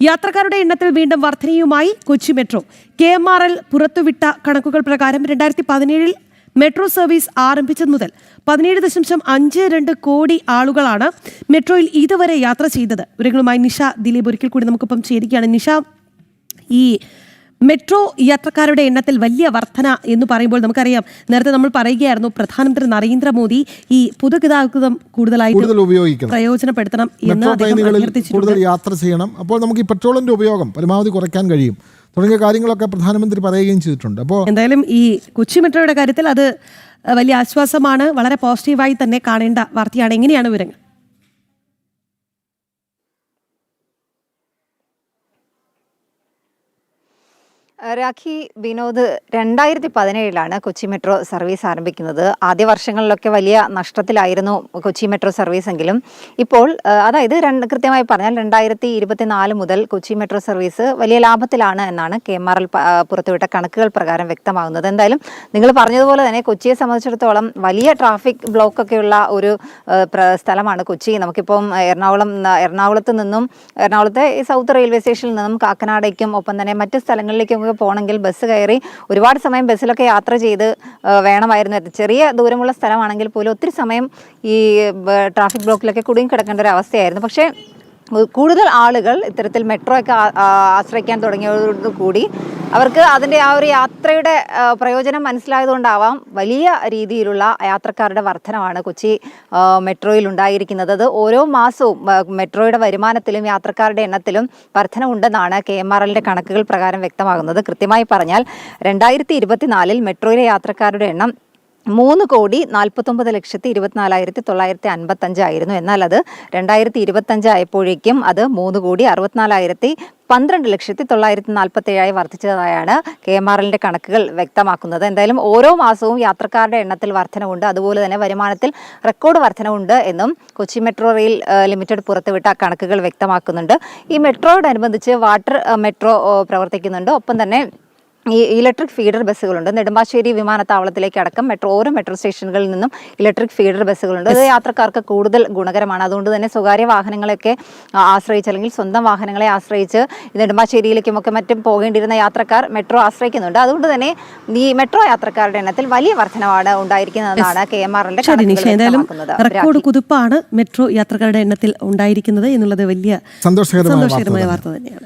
യാത്രക്കാരുടെ എണ്ണത്തിൽ വീണ്ടും വർധനയുമായി കൊച്ചി മെട്രോ. KMRL പുറത്തുവിട്ട കണക്കുകൾ പ്രകാരം 2017 മെട്രോ സർവീസ് ആരംഭിച്ചത് മുതൽ 17.52 കോടി ആളുകളാണ് മെട്രോയിൽ ഇതുവരെ യാത്ര ചെയ്തത്. വിവരങ്ങളുമായി നിഷ ദിലീപ് ഒരിക്കൽ കൂടി നമുക്കൊപ്പം ചേരുകയാണ്. നിഷ, ഈ മെട്രോ യാത്രക്കാരുടെ എണ്ണത്തിൽ വലിയ വർധന എന്ന് പറയുമ്പോൾ നമുക്കറിയാം, നേരത്തെ നമ്മൾ പറയുകയായിരുന്നു, പ്രധാനമന്ത്രി നരേന്ദ്രമോദി ഈ പൊതുഗതാഗതം കൂടുതൽ ഉപയോഗിക്കണം, പ്രയോജനപ്പെടുത്തണം എന്ന് കൂടുതൽ യാത്ര ചെയ്യണം. അപ്പോൾ നമുക്ക് ഈ പെട്രോളിന്റെ ഉപയോഗം പരമാവധി കുറയ്ക്കാൻ കഴിയും തുടങ്ങിയ കാര്യങ്ങളൊക്കെ പ്രധാനമന്ത്രി പറയുകയും ചെയ്തിട്ടുണ്ട്. അപ്പോൾ എന്തായാലും ഈ കൊച്ചി മെട്രോയുടെ കാര്യത്തിൽ അത് വലിയ ആശ്വാസമാണ്, വളരെ പോസിറ്റീവായി തന്നെ കാണേണ്ട വാർത്തയാണ്. എങ്ങനെയാണ് വിവരങ്ങൾ? രാഖി, വിനോദ്, 2017 കൊച്ചി മെട്രോ സർവീസ് ആരംഭിക്കുന്നത്. ആദ്യ വർഷങ്ങളിലൊക്കെ വലിയ നഷ്ടത്തിലായിരുന്നു കൊച്ചി മെട്രോ സർവീസ് എങ്കിലും ഇപ്പോൾ, അതായത് കൃത്യമായി പറഞ്ഞാൽ 2024 മുതൽ കൊച്ചി മെട്രോ സർവീസ് വലിയ ലാഭത്തിലാണ് എന്നാണ് KMRL പുറത്തുവിട്ട കണക്കുകൾ പ്രകാരം വ്യക്തമാകുന്നത്. എന്തായാലും നിങ്ങൾ പറഞ്ഞതുപോലെ തന്നെ കൊച്ചിയെ സംബന്ധിച്ചിടത്തോളം വലിയ ട്രാഫിക് ബ്ലോക്കൊക്കെയുള്ള ഒരു സ്ഥലമാണ് കൊച്ചി. നമുക്കിപ്പം എറണാകുളത്ത് നിന്നും, എറണാകുളത്തെ സൗത്ത് റെയിൽവേ സ്റ്റേഷനിൽ നിന്നും കാക്കനാടേക്കും ഒപ്പം തന്നെ മറ്റ് സ്ഥലങ്ങളിലേക്കും പോകണമെങ്കിൽ ബസ് കയറി ഒരുപാട് സമയം ബസ്സിലൊക്കെ യാത്ര ചെയ്ത് വേണമായിരുന്നു. ചെറിയ ദൂരമുള്ള സ്ഥലമാണെങ്കിൽ പോലും ഒത്തിരി സമയം ഈ ട്രാഫിക് ബ്ലോക്കിലൊക്കെ കുടുങ്ങി കിടക്കേണ്ട ഒരു അവസ്ഥയായിരുന്നു. പക്ഷേ കൂടുതൽ ആളുകൾ ഇത്തരത്തിൽ മെട്രോ ഒക്കെ ആശ്രയിക്കാൻ തുടങ്ങിയതോടുകൂടി അവർക്ക് അതിൻ്റെ ആ ഒരു യാത്രയുടെ പ്രയോജനം മനസ്സിലായതുകൊണ്ടാവാം വലിയ രീതിയിലുള്ള യാത്രക്കാരുടെ വർധനമാണ് കൊച്ചി മെട്രോയിൽ ഉണ്ടായിരിക്കുന്നത്. അത് ഓരോ മാസവും മെട്രോയുടെ വരുമാനത്തിലും യാത്രക്കാരുടെ എണ്ണത്തിലും വർധന ഉണ്ടെന്നാണ് KMRLന്റെ കണക്കുകൾ പ്രകാരം വ്യക്തമാകുന്നത്. കൃത്യമായി പറഞ്ഞാൽ 2024 മെട്രോയിലെ യാത്രക്കാരുടെ എണ്ണം 3,49,24,955 ആയിരുന്നു. എന്നാൽ അത് 2025 ആയപ്പോഴേക്കും അത് 3,64,12,947 വർദ്ധിച്ചതായാണ് KMRLന്റെ കണക്കുകൾ വ്യക്തമാക്കുന്നത്. എന്തായാലും ഓരോ മാസവും യാത്രക്കാരുടെ എണ്ണത്തിൽ വർധനവുണ്ട്, അതുപോലെ തന്നെ വരുമാനത്തിൽ റെക്കോർഡ് വർധനവുണ്ട് എന്നും കൊച്ചി മെട്രോ റെയിൽ ലിമിറ്റഡ് പുറത്തുവിട്ട കണക്കുകൾ വ്യക്തമാക്കുന്നുണ്ട്. ഈ മെട്രോയോടനുബന്ധിച്ച് വാട്ടർ മെട്രോ പ്രവർത്തിക്കുന്നുണ്ട്. ഒപ്പം തന്നെ ഈ ഇലക്ട്രിക് ഫീഡർ ബസ്സുകളുണ്ട്. നെടുമ്പാശ്ശേരി വിമാനത്താവളത്തിലേക്ക് അടക്കം ഓരോ മെട്രോ സ്റ്റേഷനുകളിൽ നിന്നും ഇലക്ട്രിക് ഫീഡർ ബസ്സുകളുണ്ട്. അത് യാത്രക്കാർക്ക് കൂടുതൽ ഗുണകരമാണ്. അതുകൊണ്ട് തന്നെ സ്വകാര്യ വാഹനങ്ങളെയൊക്കെ ആശ്രയിച്ച് അല്ലെങ്കിൽ സ്വന്തം വാഹനങ്ങളെ ആശ്രയിച്ച് നെടുമ്പാശ്ശേരിയിലേക്കുമൊക്കെ മറ്റും പോകേണ്ടിയിരുന്ന യാത്രക്കാർ മെട്രോ ആശ്രയിക്കുന്നുണ്ട്. അതുകൊണ്ട് തന്നെ ഈ മെട്രോ യാത്രക്കാരുടെ എണ്ണത്തിൽ വലിയ വർധനവാണ് ഉണ്ടായിരിക്കുന്നതെന്നാണ് KMRLന്റെ റെക്കോർഡ് കുതിപ്പാണ് മെട്രോ യാത്രക്കാരുടെ എണ്ണത്തിൽ ഉണ്ടായിരിക്കുന്നത് എന്നുള്ളത് വലിയ സന്തോഷകരമായ വാർത്ത തന്നെയാണ്.